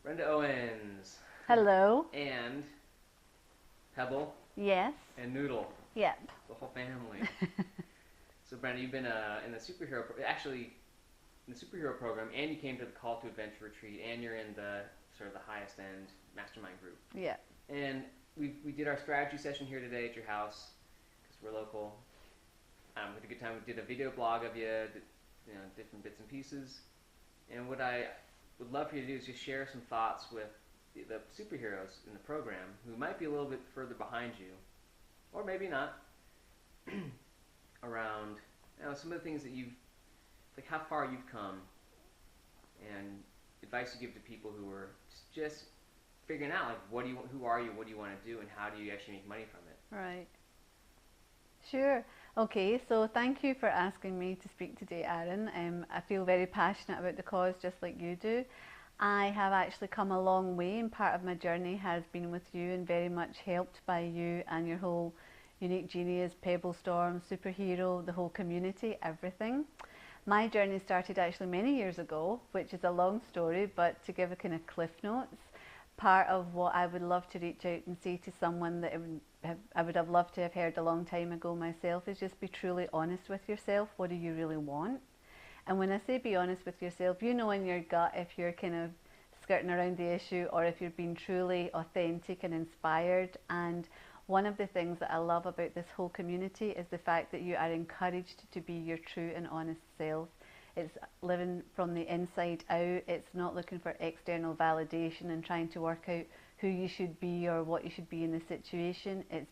Brenda Owens. Hello. And Pebble Yes. and Noodle. Yep. The whole family. So Brenda, you've been in the superhero program, and you came to the Call to Adventure retreat, and you're in the sort of the highest end mastermind group. Yeah. And we did our strategy session here today at your house because we're local. We had a good time. We did a video blog of you, different bits and pieces. And what I would love for you to do is just share some thoughts with the superheroes in the program who might be a little bit further behind you, or maybe not, around some of the things that like how far you've come, and advice you give to people who are just figuring out like who are you, what do you want to do, and how do you actually make money from it. Right. Sure. Okay, so thank you for asking me to speak today, Aaron. I feel very passionate about the cause, just like you do. I have actually come a long way, and part of my journey has been with you and very much helped by you and your whole Unique Genius, Pebble Storm, Superhero, the whole community, everything. My journey started actually many years ago, which is a long story, but to give a kind of cliff notes, part of what I would love to reach out and say to someone that I would have loved to have heard a long time ago myself is just be truly honest with yourself. What do you really want? And when I say be honest with yourself, you know in your gut if you're kind of skirting around the issue or if you're being truly authentic and inspired. And one of the things that I love about this whole community is the fact that you are encouraged to be your true and honest self. It's living from the inside out. It's not looking for external validation and trying to work out who you should be or what you should be in the situation. It's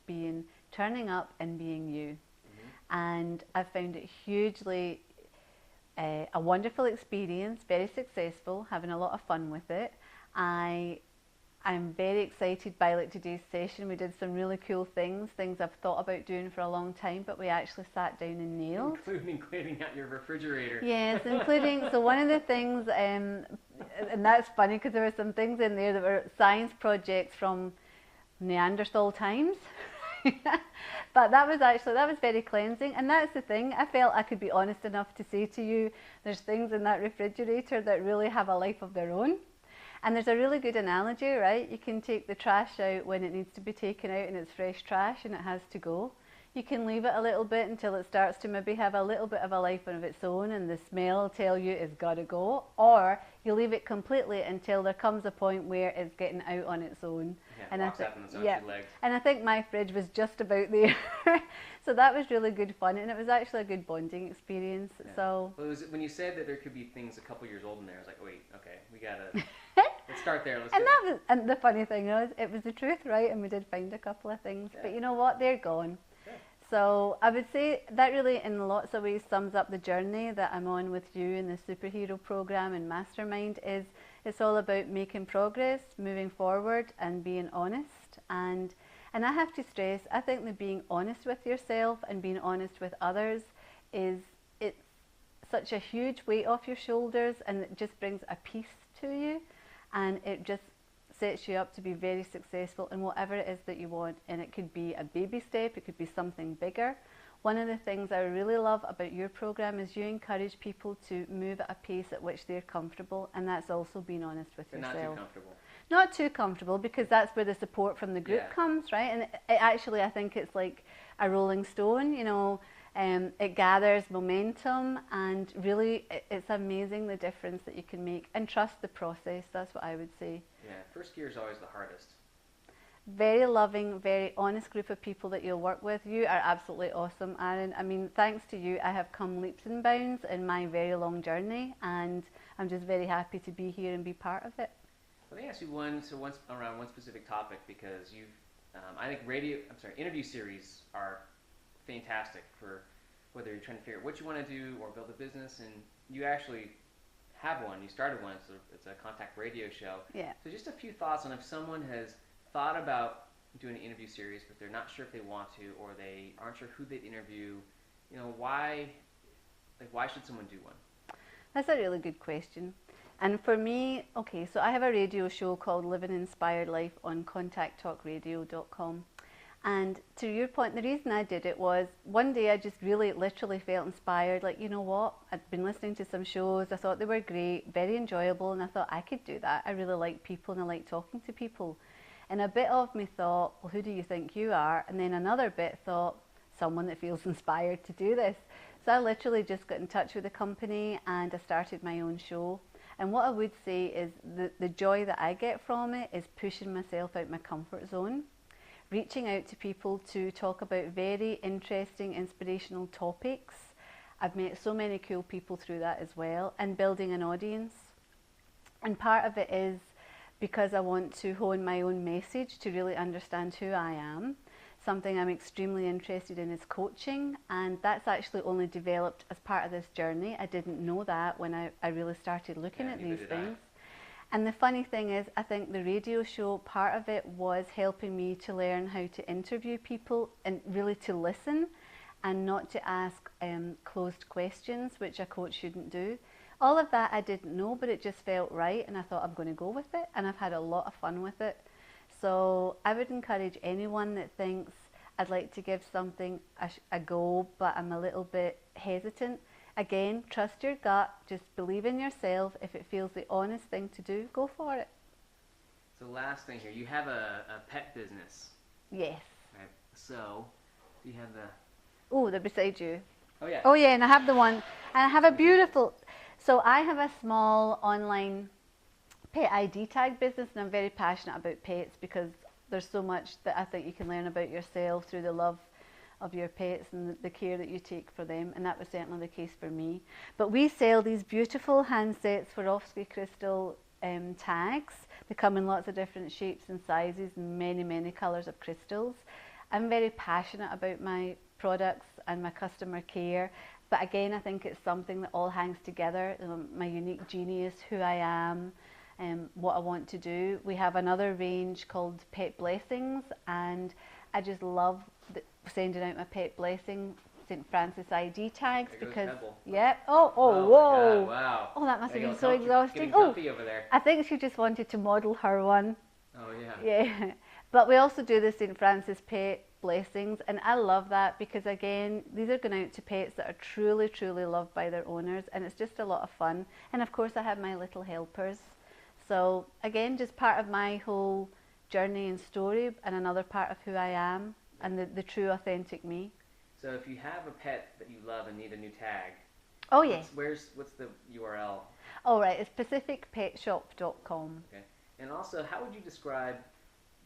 turning up and being you. Mm-hmm. And I've found it hugely a wonderful experience, very successful, having a lot of fun with it. I'm very excited by today's session. We did some really cool things I've thought about doing for a long time, but we actually sat down and nailed. Including cleaning out your refrigerator. Yes, including, so one of the things, and that's funny because there were some things in there that were science projects from Neanderthal times. But that was very cleansing, and that's the thing. I felt I could be honest enough to say to you, there's things in that refrigerator that really have a life of their own. And there's a really good analogy, right? You can take the trash out when it needs to be taken out and it's fresh trash and it has to go. You can leave it a little bit until it starts to maybe have a little bit of a life of its own and the smell will tell you it's got to go. Or you leave it completely until there comes a point where it's getting out on its own. Yeah, and walks up on its own two legs. And I think my fridge was just about there. So that was really good fun, and it was actually a good bonding experience. Yeah. So well, when you said that there could be things a couple years old in there, I was like, wait, okay, we gotta let's start there. And the funny thing was, it was the truth, right? And we did find a couple of things, yeah. But you know what? They're gone. Yeah. So I would say that really, in lots of ways, sums up the journey that I'm on with you in the superhero program and mastermind. It's all about making progress, moving forward, and being honest. And I have to stress, I think that being honest with yourself and being honest with others it's such a huge weight off your shoulders, and it just brings a peace to you, and it just sets you up to be very successful in whatever it is that you want. And it could be a baby step, it could be something bigger. One of the things I really love about your program is you encourage people to move at a pace at which they're comfortable, and that's also being honest with yourself. Not too comfortable. Not too comfortable, because that's where the support from the group comes, right? And actually, I think it's like a rolling stone, it gathers momentum, and really it's amazing the difference that you can make, and trust the process. That's what I would say. Yeah, first year is always the hardest. Very loving, very honest group of people that you'll work with. You are absolutely awesome, Aaron. I mean, thanks to you, I have come leaps and bounds in my very long journey, and I'm just very happy to be here and be part of it. Let me ask you around one specific topic, because I think interview series are fantastic for whether you're trying to figure out what you want to do or build a business, and you actually have one. You started one. It's a contact radio show. Yeah. So just a few thoughts on if someone has thought about doing an interview series, but they're not sure if they want to, or they aren't sure who they'd interview. Why should someone do one? That's a really good question. And for me, so I have a radio show called Live an Inspired Life on contacttalkradio.com. And to your point, the reason I did it was one day I just really literally felt inspired, like, you know what, I'd been listening to some shows, I thought they were great, very enjoyable, and I thought I could do that. I really like people and I like talking to people. And a bit of me thought, well, who do you think you are? And then another bit thought, someone that feels inspired to do this. So I literally just got in touch with the company and I started my own show. And what I would say is the joy that I get from it is pushing myself out my comfort zone, reaching out to people to talk about very interesting, inspirational topics. I've met so many cool people through that as well, and building an audience. And part of it is because I want to hone my own message to really understand who I am. Something I'm extremely interested in is coaching, and that's actually only developed as part of this journey. I didn't know that when I really started looking at these things. And the funny thing is, I think the radio show, part of it was helping me to learn how to interview people and really to listen and not to ask closed questions, which a coach shouldn't do. All of that I didn't know, but it just felt right, and I thought I'm going to go with it, and I've had a lot of fun with it. So I would encourage anyone that thinks I'd like to give something a go, but I'm a little bit hesitant. Again, trust your gut, just believe in yourself. If it feels the honest thing to do, go for it. So last thing here, you have a pet business. Yes. Right. So, do you have the... Oh, they're beside you. Oh yeah. Oh yeah, and I have the one, and I have a beautiful, so I have a small online pet ID tag business, and I'm very passionate about pets because there's so much that I think you can learn about yourself through the love of your pets and the care that you take for them, and that was certainly the case for me. But we sell these beautiful handsets for Swarovski crystal tags. They come in lots of different shapes and sizes and many colours of crystals. I'm very passionate about my products and my customer care, but again I think it's something that all hangs together, my unique genius, who I am, what I want to do. We have another range called Pet Blessings, and I just love sending out my pet blessing St. Francis ID tags because yeah. Oh, whoa! Wow! Oh, that must have been so exhausting. Oh, over there. I think she just wanted to model her one. Oh yeah. Yeah, but we also do the St. Francis pet blessings, and I love that because again, these are going out to pets that are truly loved by their owners, and it's just a lot of fun. And of course, I have my little helpers. So again, just part of my whole journey and story, and another part of who I am and the true authentic me. So if you have a pet that you love and need a new tag, oh yeah, what's the URL? Oh right, it's pacificpetshop.com. Okay, and also how would you describe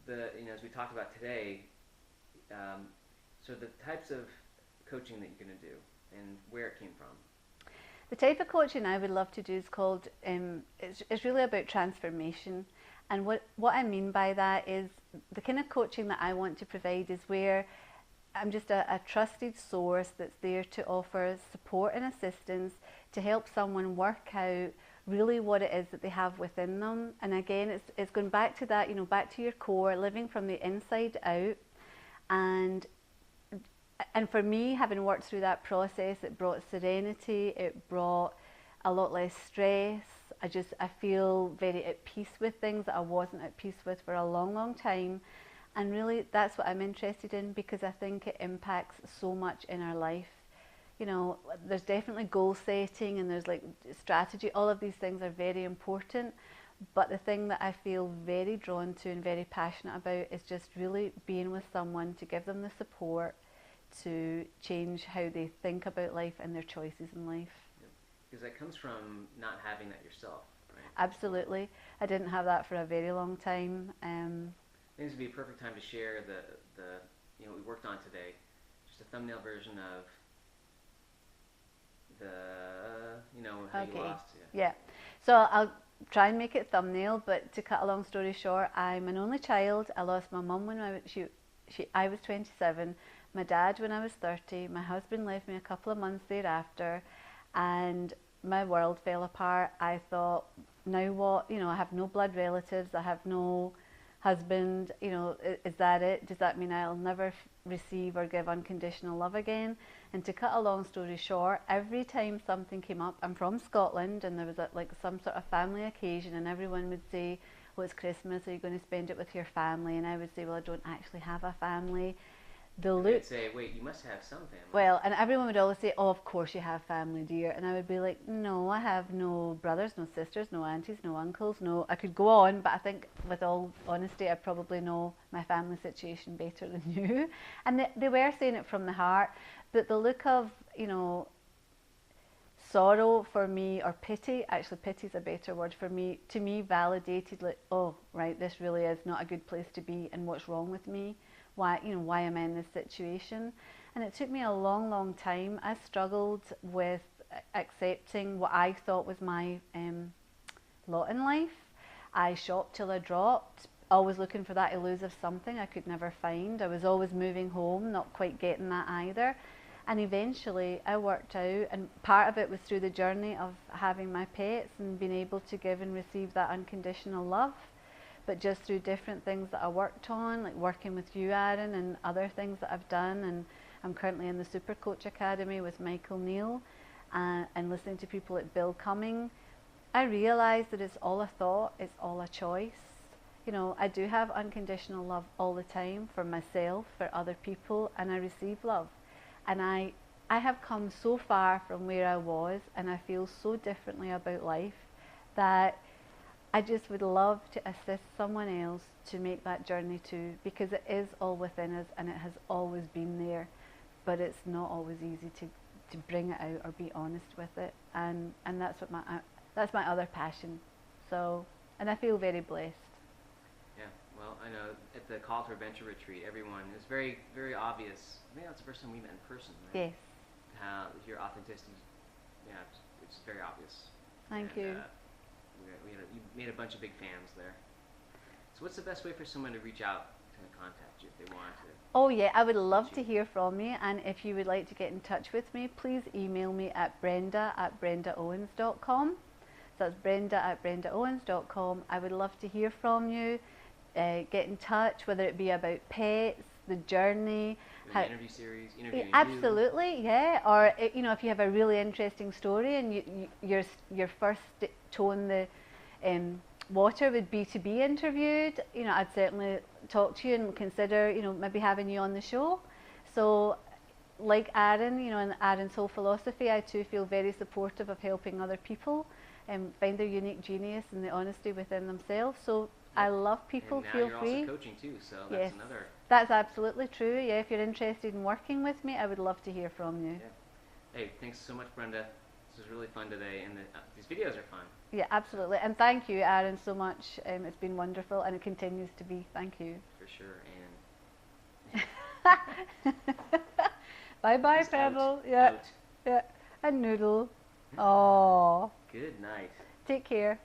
the, as we talked about today, so the types of coaching that you're going to do and where it came from? The type of coaching I would love to do is called, it's really about transformation. And what I mean by that is the kind of coaching that I want to provide is where I'm just a trusted source that's there to offer support and assistance to help someone work out really what it is that they have within them. And again, it's going back to that, back to your core, living from the inside out. And for me, having worked through that process, it brought serenity, it brought a lot less stress. I feel very at peace with things that I wasn't at peace with for a long time. And really, that's what I'm interested in because I think it impacts so much in our life. There's definitely goal setting and there's like strategy. All of these things are very important. But the thing that I feel very drawn to and very passionate about is just really being with someone to give them the support to change how they think about life and their choices in life. Because that comes from not having that yourself, right? Absolutely. I didn't have that for a very long time. I think this would be a perfect time to share the what we worked on today. Just a thumbnail version of the, how you lost. Yeah. So I'll try and make it thumbnail, but to cut a long story short, I'm an only child. I lost my mum when I was 27, my dad when I was 30, my husband left me a couple of months thereafter, and my world fell apart. I thought, now what? I have no blood relatives, I have no husband, is that it? Does that mean I'll never receive or give unconditional love again? And to cut a long story short, every time something came up, I'm from Scotland, and there was some sort of family occasion, and everyone would say, well, it's Christmas, are you going to spend it with your family? And I would say, well, I don't actually have a family. the And look. they'd say, wait, you must have some family. Well, and everyone would always say, oh, of course you have family, dear. And I would be like, no, I have no brothers, no sisters, no aunties, no uncles, no. I could go on, but I think with all honesty, I probably know my family situation better than you. And they were saying it from the heart, but the look of, you know, sorrow for me, or pity, actually pity is a better word for me, to me validated like, oh, right, this really is not a good place to be, and what's wrong with me? Why, you know, why am I in this situation? And it took me a long, long time. I struggled with accepting what I thought was my lot in life. I shopped till I dropped, always looking for that elusive something I could never find. I was always moving home, not quite getting that either. And eventually I worked out, and part of it was through the journey of having my pets and being able to give and receive that unconditional love. But just through different things that I worked on, like working with you, Aaron, and other things that I've done. And I'm currently in the Super Coach Academy with Michael Neal, and listening to people like Bill Cumming, I realised that it's all a thought, it's all a choice. You know, I do have unconditional love all the time for myself, for other people, and I receive love. And I have come so far from where I was, and I feel so differently about life that I just would love to assist someone else to make that journey too, because it is all within us and it has always been there, but it's not always easy to bring it out or be honest with it, and that's what that's my other passion. So, and I feel very blessed. Yeah, well, I know at the Call to Adventure retreat, everyone, it was very, very obvious. I think that's the first time we met in person, right? Yes. How your authenticity, yeah, it's very obvious. Thank you. You made a bunch of big fans there. So what's the best way for someone to reach out to contact you if they want to? Oh yeah, I would love to hear from you, and if you would like to get in touch with me, please email me at brenda@brendaowens.com. So that's brenda@brendaowens.com. I would love to hear from you. Get in touch, whether it be about pets, the journey, An interview series, interviewing absolutely, you. Yeah. Or you know, if you have a really interesting story and your first toe in the water would be to be interviewed, you know, I'd certainly talk to you and consider, you know, maybe having you on the show. So, like Aaron, you know, and Aaron's whole philosophy, I too feel very supportive of helping other people find their unique genius and the honesty within themselves. So I love people. And now feel you're free. also coaching too, so that's Yes. another. That's absolutely true. Yeah, if you're interested in working with me, I would love to hear from you. Yeah. Hey, thanks so much, Brenda. This was really fun today, and these videos are fun. Yeah, absolutely. And thank you, Aaron, so much. It's been wonderful, and it continues to be. Thank you. For sure. And Bye-bye, Just Pebble. out. Yeah, Out. yeah. And Noodle. Oh. Good night. Take care.